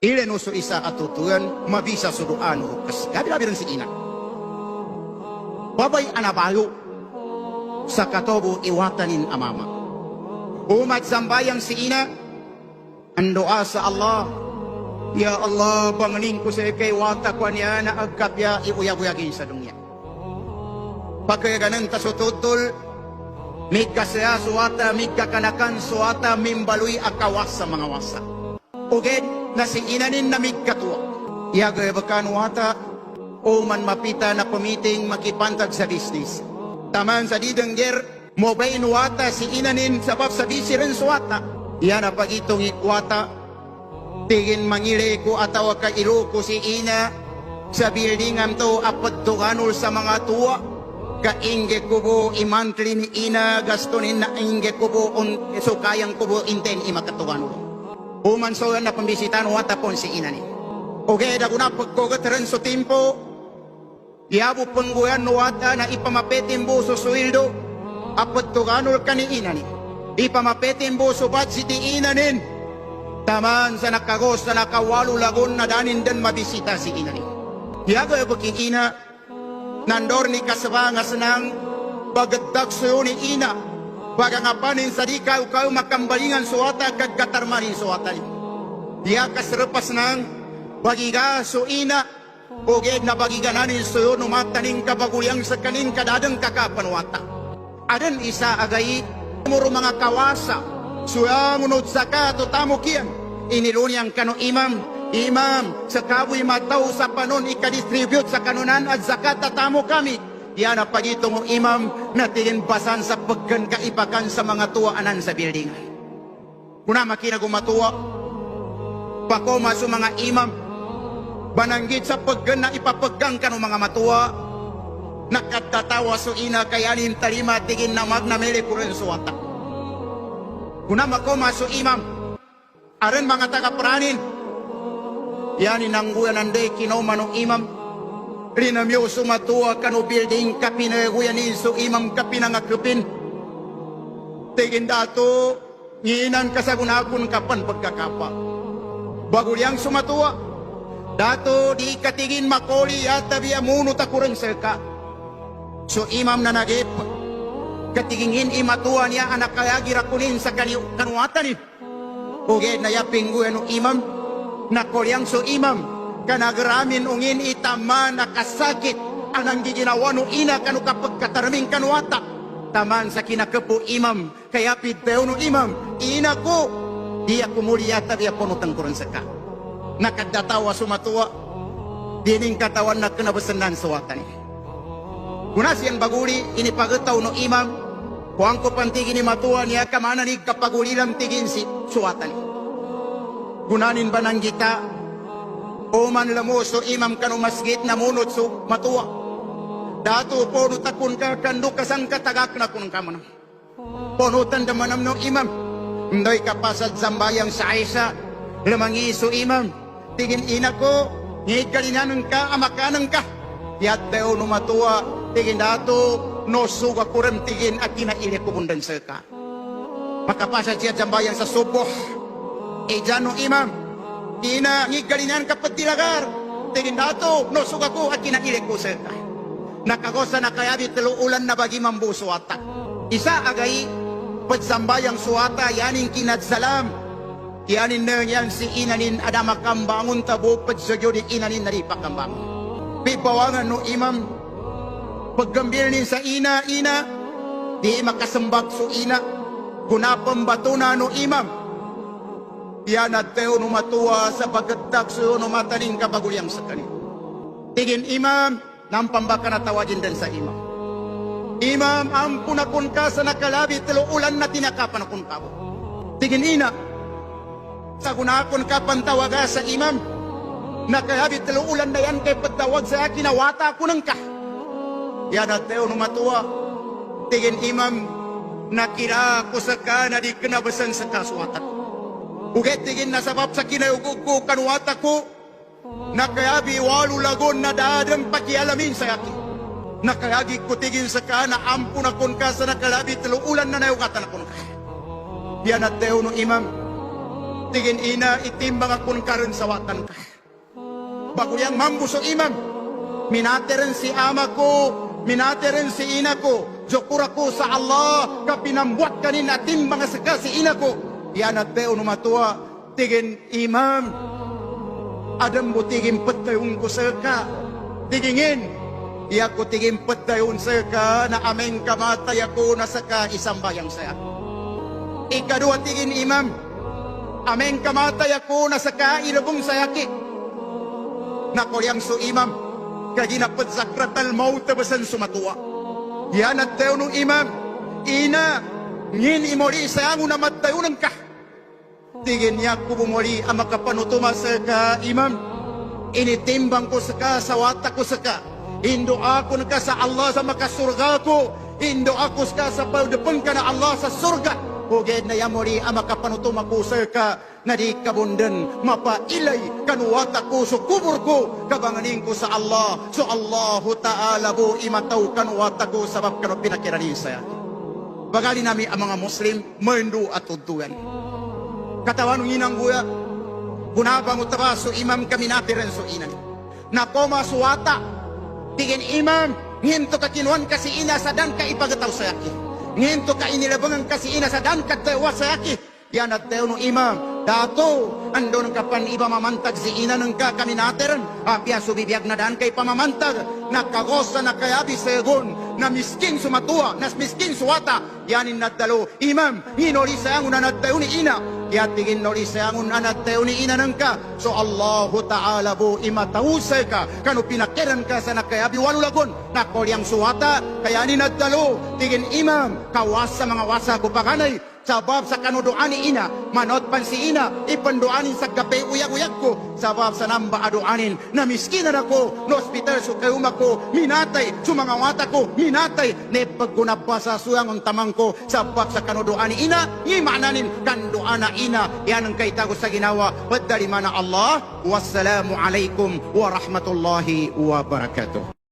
Ilen uso isa atutuan, mabisa suruan hukas. Gabi-gabi rin si ina. Babay anabayo sa katobo iwatanin amama. Umat zambayang si ina, ang doa sa Allah, Ya Allah, bangaling ko sa ikay wata ko niya na agkapya iuyag-uyagin sa dunya. Pagkaya ganun tasututol, may kasaya suwata, may kakanakan suwata, mimbaluy akawas sa mga wasa. Uged, na si inanin na may katuwa. Iyagay bakan wata, o man mapita na pumiting makipantag sa business. Taman sa didengger, mobayin wata si inanin sabab sa bisirin suwata. Iyan na pagitong ikwata, tigin mangili ko atawa ka ilo ko si ina, sa buildingam to apat tuganol sa mga tuwa. Kaingge ko po imantli ni ina, gastonin na ingge ko po, so kayang ko po inten imakatuganol. Uman so na pambisitan wata pon si ina ni. Okay, dago na pagkogataran so timpo, Iabo pengguyan wata na ipamapetin mo so sweldo, apat tuganol ka ni ina ni. Ipamapetin mo so bat si di ina nin. Taman sa nakagos na nakawalo lagon na danin dan mabisita si ina ni. Iyago e buking ina, nandor ni kasabanga senang, bagadag so ni ina, bagangapanin sa di kau makambalingan suwata kag katarmanin suwata ni. Dia kasrepas nang, bagiga so ina, Uged na bagigananin so numataning kabagulyang sa kaning kadadang kakapanwata. Adan isa agay muro mga kawasa. Suya ngunod sa kato tamo kiyan. Inilunyang kano imam sa kaboy mataw sa panon ikadistribute sa kanunan at zakat tamo kami. Yan na pagitong imam na tingin basan sa pagkan kaipakan sa mga tuwaanan sa buildingan. Kuna makina gumatuwa, pakoma sa mga imam, bananggit sa paggan na ipapaggang ka ng mga matuwa, nakatatawa so ina kayanin talima tigin na magnamili ko rin suwata. Kuna makoma so imam, aran mga tagapranin, yanin ang guyananday kinoma ng imam, rinamyo sumatuwa ka no building kapinaguyanin so imam kapinangakupin, tigin dato, nginan kasagunakon kapan pagkakapa. Bagulyang sumatuwa, dato di katigin makoli at tabi amuno takuran serka. So imam na nagip, katigingin imatuan niya anak kaya girakunin sa kanuatan ni. Uged na yaping guyan ng imam, nakolyang so imam, kanagaramin ungin itama nakasakit, anang giginawa ng ina kanu kapag kataraming kanuata. Taman sa kinakapo imam, kaya piteo ng imam, ina ko, di ako muli yata di ako nutang kuran serka. Nakadatawa sumatuwa, dining katawan na kinabasanan sa watan ni. Kuna siyang baguli, inipagataw no imam, kuang ko pantigin ni matuwa niya kamana ni kapagulilang tigin si suwatan ni. Kunanin ba nang gita, o man lamo so imam kanu masgit na munot so matuwa. Dato po nutakun ka kando kasang katagak na kunang kamana. Ponutan damanam no imam, ndoy kapasad zambayang sa Aisha, lamangi so imam, tigin ina ko, ngigalinan ka, amakanan ka. Yat daw numatuwa, tigin dato, no suga kurem tigin at kinaili ko bundan sa ka. Makapasa siya jambayan sa suboh. E dyan no imam, ina ngigalinan ka patilagar. Tigin dato, no suga ko at kinaili ko sa ka. Nakagosa na kaya di ulan na bagi mambu suwata. Isa agay, pagsambayang suwata, yaning kinadsalam. Yanin na yan si inanin ada makambangon tabo padsagyo di inanin naripakambangon. Pipawangan no imam, paggambilin sa ina, di makasambag so ina, kunapambato na no imam. Yan at teo no matuwa sa pagkatak so no mataling kabagulyang sa kanin. Tigin imam, nampambaka na tawagin din sa imam. Imam, ampun akon ka sa nakalabi, talo ulan na tinakapan akon kabo. Tigin ina, sa kunakon ka pantawaga sa imam, nakayabit talo ulan na yan kay pagtawag sa akin, nawata ko ng ka. Yan at teo numatuwa, tigin imam, nakira ko sa ka na di kinabasan sa kaswatan. Uget tigin na sabab sa kinayugog ko kanwata ko, nakayabi walo lagon na dadang pakialamin sa akin. Nakayagi ko tigin sa ka na ampun akon ka sa nakalabit talo ulan na nayugatan akon ka. Yan at teo no imam, tigin ina itimbang akon karon sa watan ka. Bago yang mambuso imam, minateran si ama ko, minateran si ina ko, jokura ko sa Allah, kapinambuat kanin atin mga saka si ina ko. Yan at teo numatua, tigin imam, adam mo tigin patayong ko sa ka, tigingin, iya ko tigin patayong sa ka, na aming kamatay ako na saka isang bayang saya. Ikadua tigin imam, aming kamatay ako na saka ilabong sayaki. Nakolyang so imam, kaginapat sakratal maut basan sumatua. Yan at teo nung imam, ina, ngin imori sayang na matayunan ka. Tigin niya ko bumuli ang makapanutuma sa ka, imam. Initimbang ko sa ka, sawata ko sa ka. Indo ako na ka sa Allah sa makasurga ko. Indo ako sa pagdapan ka na Allah sa surga. Huged na yamori ang makapanutuma ko sa ka, na di kabundan mapailay kanuwata ko so kubur ko kabanganin ko sa Allah. So Allahu Ta'ala bu imataw kanuwata ko sabab kanu pinakiranin saya. Bagali nami ang mga Muslim mendu at tutuan. Katawan ng inang buya, bunabang utaba so imam kami natiran so inan. Nakoma suwata, tigin imam, nginto ka kinuan kasi ina sa dan ka ipagataw sa yaki. Nginto ka inilabangan kasi ina sa dan ka tawa sa yaki. Yan at teo no imam, dato, andon ka pan iba mamantag si ina ng ka kami natiran. Apya subibiyag na dan kay pamamantag, nakagosa na kayabi segon, na miskin sumatua, nas miskin suwata. Yanin nadalo, imam, hinori sayangon na nadtayo ni ina. Yatigin nori sayangon na nadtayo ni ina ng ka. So Allahu Ta'ala bu imatahusay ka, kanu pinakiran ka sa nakayabi walulagon. Nakolyang suwata, kaya ni nadalo, tigin imam, kawas sa mga wasa ko pakanay. Sabab sa kanudoan ni ina, manot pan si ina, ipandoanin sa gabi uyag-uyag ko. Sabab sa namba adoanin, na miskinan ako, no hospital so kayuma ko, minatay, sumangawata ko, minatay, ne paggunap pa sa suyang ang tamang ko. Sabab sa kanudoan ni ina, imananin, kandoan na ina, yan ang kaitago sa ginawa. Wadali mana Allah, wassalamu alaikum wa rahmatullahi wa barakatuh.